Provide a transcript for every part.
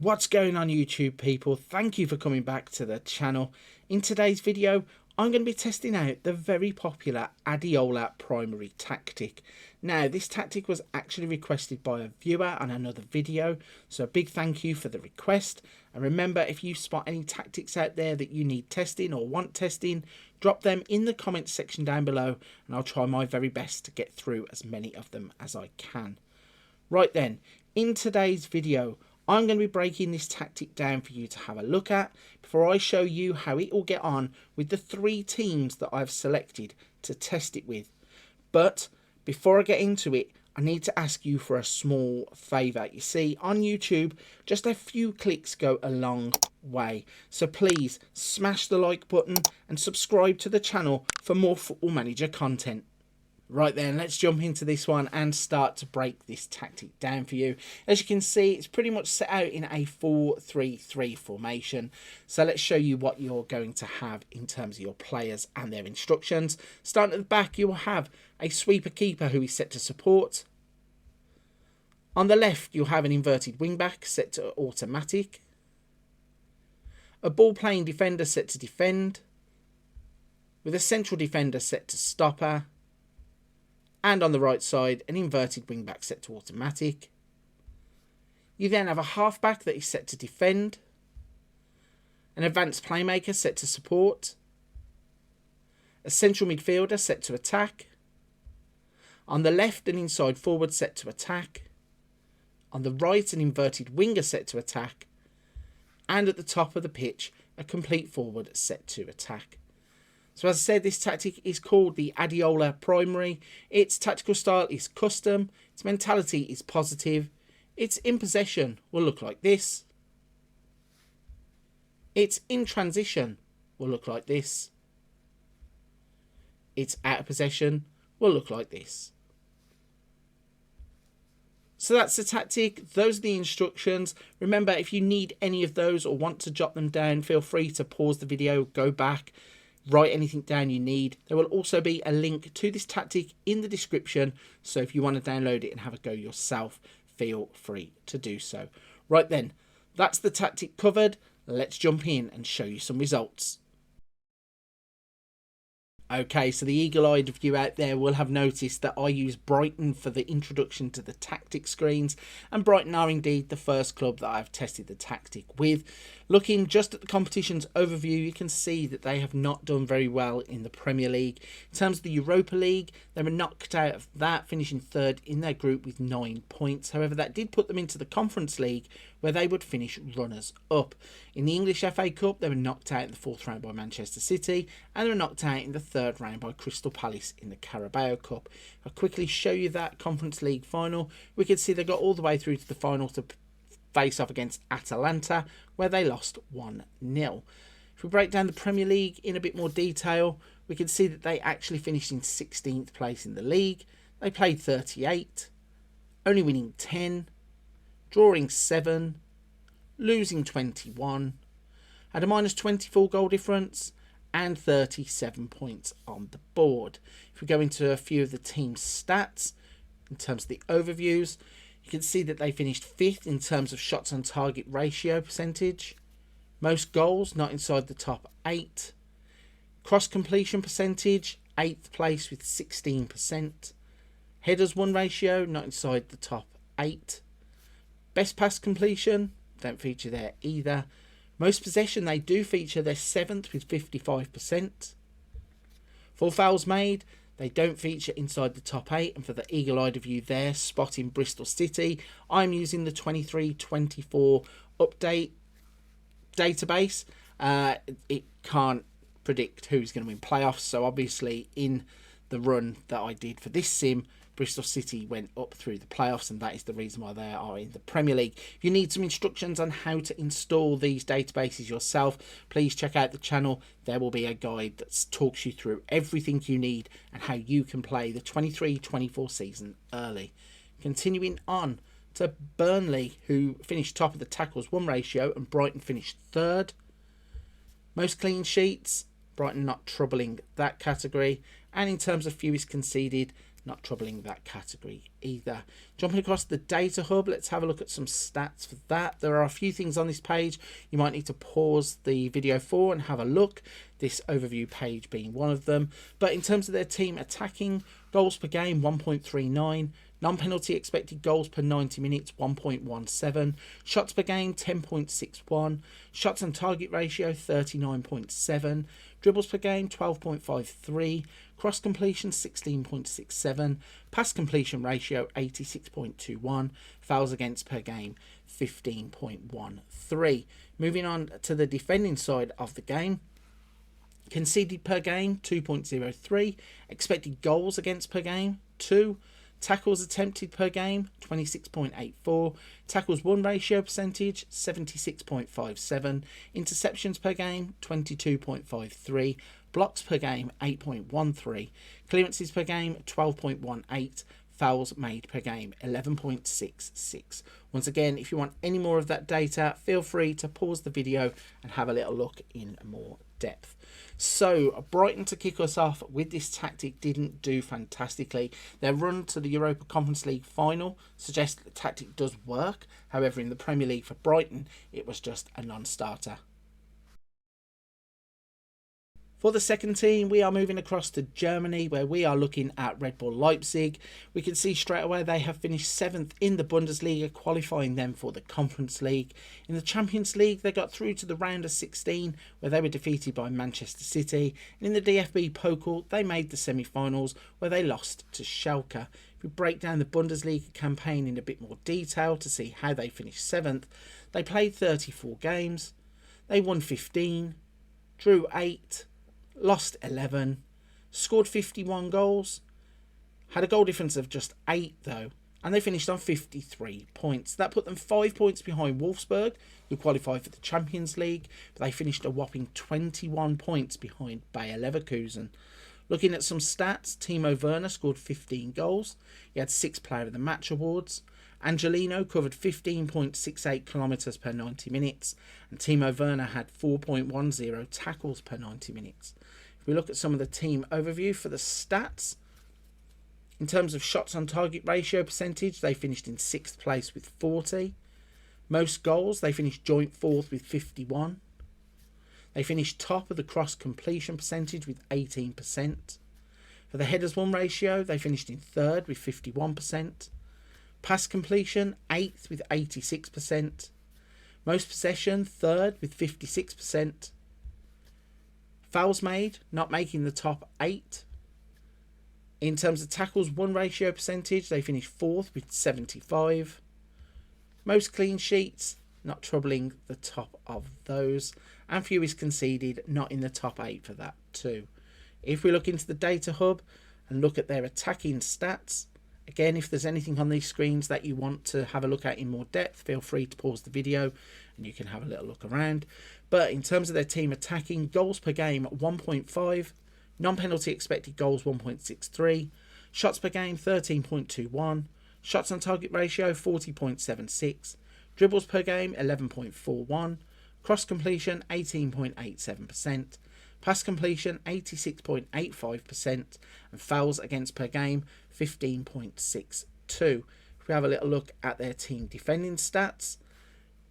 What's going on, YouTube people? Thank you for coming back to the channel. In today's video, I'm going to be testing out the very popular Adeola primary tactic. Now, this tactic was actually requested by a viewer on another video, so a big thank you for the request. And remember, if you spot any tactics out there that you need testing or want testing, drop them in the comments section down below, and I'll try my very best to get through as many of them as I can. Right then, in today's video, I'm going to be breaking this tactic down for you to have a look at before I show you how it will get on with the 3 teams that I've selected to test it with. But before I get into it, I need to ask you for a small favour. You see, on YouTube, just a few clicks go a long way. So please smash the like button and subscribe to the channel for more Football Manager content. Right then, let's jump into this one and start to break this tactic down for you. As you can see, it's pretty much set out in a 4-3-3 formation. So let's show you what you're going to have in terms of your players and their instructions. Starting at the back, you will have a sweeper keeper who is set to support. On the left, you'll have an inverted wingback set to automatic. A ball-playing defender set to defend. With a central defender set to stopper. And on the right side, an inverted wingback set to automatic. You then have a halfback that is set to defend. An advanced playmaker set to support. A central midfielder set to attack. On the left, an inside forward set to attack. On the right, an inverted winger set to attack. And at the top of the pitch, a complete forward set to attack. So as I said, this tactic is called the Adeola Primary. Its tactical style is custom. Its mentality is positive. Its in possession will look like this. Its in transition will look like this. Its out of possession will look like this. So that's the tactic. Those are the instructions. Remember, if you need any of those or want to jot them down, feel free to pause the video, go back, write anything down you need. There will also be a link to this tactic in the description, so if you want to download it and have a go yourself, feel free to do so. Right then, that's the tactic covered. Let's jump in and show you some results. Okay, so the eagle-eyed of you out there will have noticed that I use Brighton for the introduction to the tactic screens, and Brighton are indeed the first club that I've tested the tactic with. Looking just at the competition's overview, you can see that they have not done very well in the Premier League. In terms of the Europa League, they were knocked out of that, finishing 3rd in their group with 9 points. However, that did put them into the Conference League, where they would finish runners-up. In the English FA Cup, they were knocked out in the 4th round by Manchester City, and they were knocked out in the 3rd round by Crystal Palace in the Carabao Cup. I'll quickly show you that Conference League final. We can see they got all the way through to the final to face off against Atalanta, where they lost 1-0. If we break down the Premier League in a bit more detail, we can see that they actually finished in 16th place in the league. They played 38, only winning 10, drawing 7, losing 21, had a minus 24 goal difference and 37 points on the board. If we go into a few of the team's stats, in terms of the overviews, you can see that they finished 5th in terms of shots on target ratio percentage, most goals not inside the top 8, cross completion percentage 8th place with 16%, headers won ratio not inside the top 8, best pass completion don't feature there either, most possession they do feature, they're 7th with 55%, full fouls made they don't feature inside the top 8, and for the eagle-eyed of you there spotting Bristol City, I'm using the 23-24 update database. It can't predict who's going to win playoffs, so obviously in the run that I did for this sim, Bristol City went up through the playoffs, and that is the reason why they are in the Premier League. If you need some instructions on how to install these databases yourself, please check out the channel. There will be a guide that talks you through everything you need and how you can play the 23-24 season early. Continuing on to Burnley, who finished top of the tackles won ratio, and Brighton finished 3rd. Most clean sheets, Brighton not troubling that category. And in terms of fewest conceded, not troubling that category either. Jumping across the data hub, let's have a look at some stats for that. There are a few things on this page you might need to pause the video for and have a look, this overview page being one of them. But in terms of their team attacking, goals per game 1.39, non-penalty expected goals per 90 minutes 1.17, shots per game 10.61, shots on target ratio 39.7, dribbles per game 12.53, cross completion 16.67, pass completion ratio 86.21, fouls against per game 15.13. Moving on to the defending side of the game, conceded per game 2.03, expected goals against per game 2, tackles attempted per game 26.84, tackles won ratio percentage 76.57, interceptions per game 22.53, blocks per game 8.13, clearances per game 12.18, fouls made per game 11.66. Once again, if you want any more of that data, feel free to pause the video and have a little look in more depth. So Brighton, to kick us off with this tactic, didn't do fantastically. Their run to the Europa Conference League final suggests that the tactic does work. However, in the Premier League for Brighton, it was just a non-starter. For the second team, we are moving across to Germany, where we are looking at Red Bull Leipzig. We can see straight away they have finished 7th in the Bundesliga, qualifying them for the Conference League. In the Champions League, they got through to the round of 16, where they were defeated by Manchester City. And in the DFB Pokal, they made the semi-finals, where they lost to Schalke. If we break down the Bundesliga campaign in a bit more detail to see how they finished 7th, they played 34 games, they won 15, drew 8, lost 11, scored 51 goals, had a goal difference of just 8 though, and they finished on 53 points. That put them 5 points behind Wolfsburg, who qualified for the Champions League, but they finished a whopping 21 points behind Bayer Leverkusen. Looking at some stats, Timo Werner scored 15 goals, he had 6 Player of the Match awards, Angelino covered 15.68 kilometres per 90 minutes, and Timo Werner had 4.10 tackles per 90 minutes. If we look at some of the team overview for the stats, in terms of shots on target ratio percentage, they finished in 6th place with 40. Most goals, they finished joint 4th with 51. They finished top of the cross completion percentage with 18%. For the headers won ratio, they finished in 3rd with 51%. Pass completion, 8th with 86%. Most possession, 3rd with 56%. Fouls made, not making the top 8. In terms of tackles won ratio percentage, they finished 4th with 75. Most clean sheets, not troubling the top of those. And fewest conceded, not in the top 8 for that too. If we look into the data hub and look at their attacking stats, again, if there's anything on these screens that you want to have a look at in more depth, feel free to pause the video and you can have a little look around. But in terms of their team attacking, goals per game 1.5, non-penalty expected goals 1.63, shots per game 13.21, shots on target ratio 40.76, dribbles per game 11.41, cross completion 18.87%, pass completion 86.85%, and fouls against per game 15.62. If we have a little look at their team defending stats,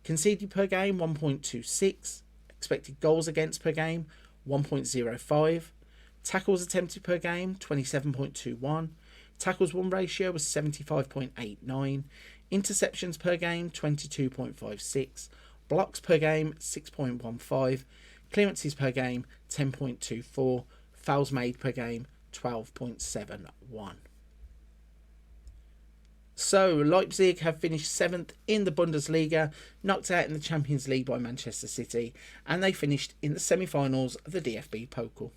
conceded per game 1.26, expected goals against per game 1.05, tackles attempted per game 27.21, tackles won ratio was 75.89, interceptions per game 22.56, blocks per game 6.15, clearances per game 10.24, fouls made per game 12.71. So Leipzig have finished 7th in the Bundesliga, knocked out in the Champions League by Manchester City, and they finished in the semi-finals of the DFB Pokal.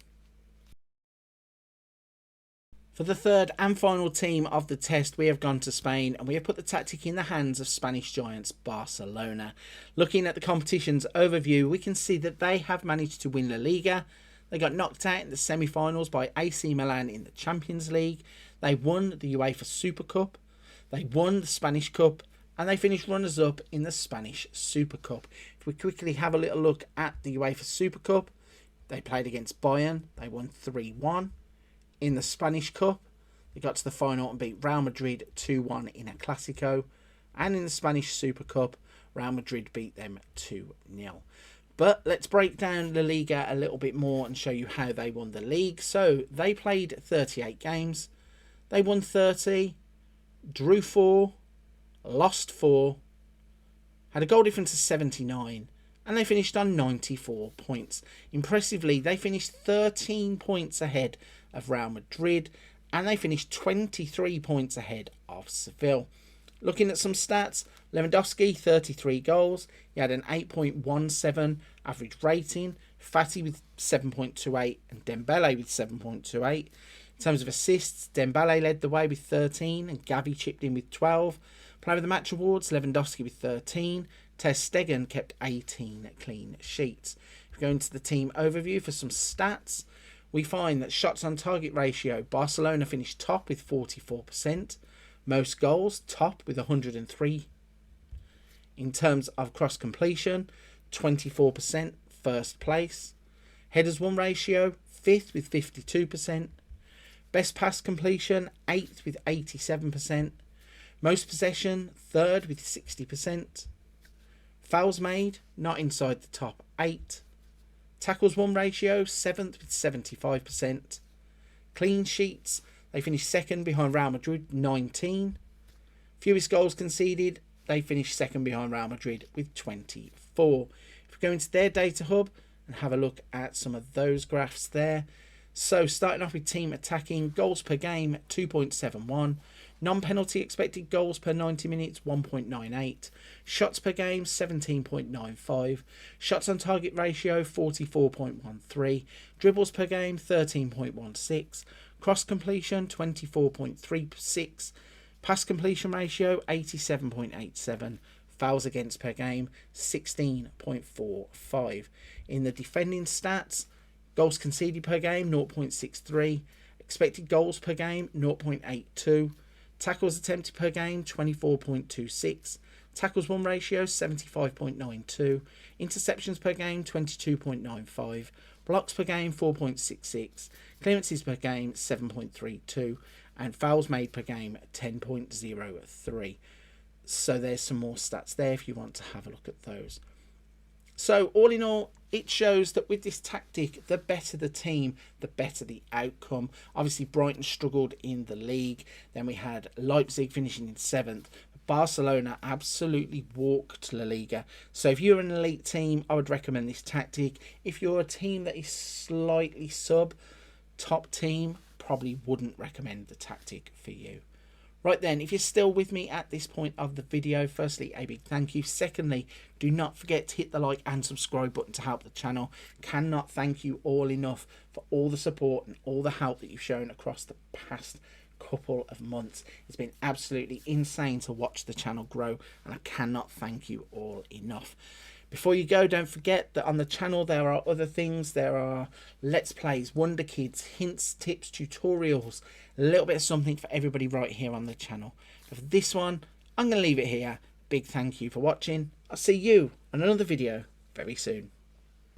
For the third and final team of the test, we have gone to Spain and we have put the tactic in the hands of Spanish giants Barcelona. Looking at the competition's overview, we can see that they have managed to win La Liga. They got knocked out in the semi-finals by AC Milan in the Champions League. They won the UEFA Super Cup. They won the Spanish Cup, and they finished runners-up in the Spanish Super Cup. If we quickly have a little look at the UEFA Super Cup, they played against Bayern. They won 3-1. In the Spanish Cup, They got to the final and beat Real Madrid 2-1 in a Clásico. And in the Spanish Super Cup, Real Madrid beat them 2-0. But let's break down La Liga a little bit more and show you how they won the league. So they played 38 games. They won 30, drew 4, lost 4, had a goal difference of 79, and they finished on 94 points. Impressively, they finished 13 points ahead of Real Madrid, and they finished 23 points ahead of Seville. Looking at some stats, Lewandowski, 33 goals. He had an 8.17 average rating. Fati with 7.28 and Dembele with 7.28. In terms of assists, Dembele led the way with 13 and Gavi chipped in with 12. Player of the Match awards, Lewandowski with 13. Ter Stegen kept 18 clean sheets. If we go into the team overview for some stats, we find that shots on target ratio, Barcelona finished top with 44%. Most goals, top with 103. In terms of cross completion, 24%, first place. Headers won ratio, 5th with 52%. Best pass completion, 8th with 87%. Most possession, 3rd with 60%. Fouls made, not inside the top 8. Tackles won ratio, 7th with 75%. Clean sheets, they finished 2nd behind Real Madrid, 19. Fewest goals conceded, they finished 2nd behind Real Madrid with 24. If we go into their data hub and have a look at some of those graphs there. So starting off with team attacking, goals per game, 2.71. Non-penalty expected goals per 90 minutes, 1.98. Shots per game, 17.95. Shots on target ratio, 44.13. Dribbles per game, 13.16. Cross completion, 24.36. Pass completion ratio, 87.87. Fouls against per game, 16.45. In the defending stats, goals conceded per game, 0.63. Expected goals per game, 0.82. Tackles attempted per game, 24.26. Tackles won ratio, 75.92. Interceptions per game, 22.95. Blocks per game, 4.66. Clearances per game, 7.32. And fouls made per game, 10.03. So there's some more stats there if you want to have a look at those. So all in all, it shows that with this tactic, the better the team, the better the outcome. Obviously, Brighton struggled in the league. Then we had Leipzig finishing in 7th. Barcelona absolutely walked La Liga. So if you're an elite team, I would recommend this tactic. If you're a team that is slightly top team, probably wouldn't recommend the tactic for you. Right then, if you're still with me at this point of the video, firstly, a big thank you. Secondly, do not forget to hit the like and subscribe button to help the channel. Cannot thank you all enough for all the support and all the help that you've shown across the past couple of months. It's been absolutely insane to watch the channel grow, and I cannot thank you all enough. Before you go, don't forget that on the channel there are other things. There are Let's Plays, Wonder Kids, hints, tips, tutorials, a little bit of something for everybody right here on the channel. But for this one, I'm going to leave it here. Big thank you for watching. I'll see you on another video very soon.